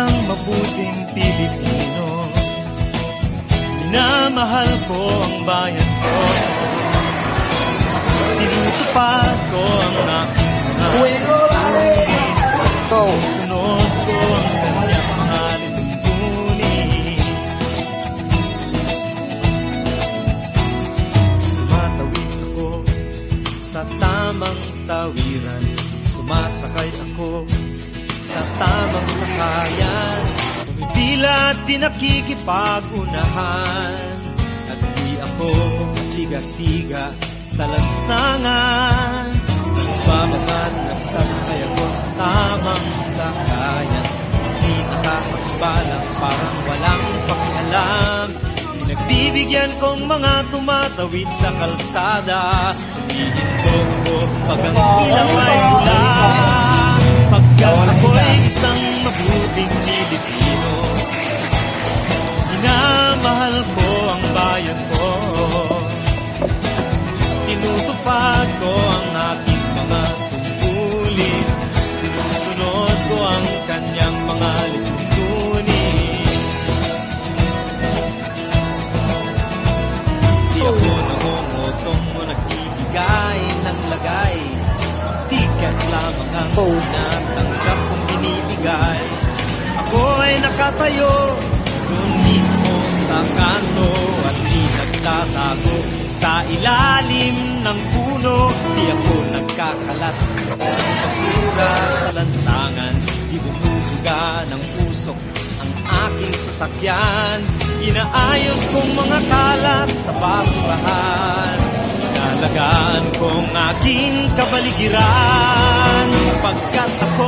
isang mabuting Pilipino. Minamahal ko ang bayan ko. Tinutupad ko ang aking mga susunod ko ang kanyang mga lituntunin. Tumatawid ako sa tamang tawiran, sumasakay ako sa tamang sakayan. Tumitila at di nakikipag-unahan, at di ako masiga-siga sa lansangan. Bababad, nagsasakay ako sa tamang sakayan. Di nakakapagbalang, parang walang pakialam. Pinagbibigyan kong mga tumatawid sa kalsada. Humihinto ko pag ang ilaw ay pula, pagkat ako'y isang mabuting Pilipino. Minamahal ko ang bayan ko. Tinutupad ko ang aking mga tungkulin. Sinusunod ko ang kanyang mga lituntunin. Di ako nangungutong o nagbibigay ng lagay. Tiket lamang ang tinatanggap kong binibigay. Ako ay nakatayo doon mismo sa kanto at di nagtatago sa ilalim ng puno. Di ako nagkakalat ng basura sa lansangan. Di bumubuga ng usok ang aking sasakyan. Inaayos kong mga kalat sa basurahan. Inalagaan kong aking kabaligiran, pagkat ako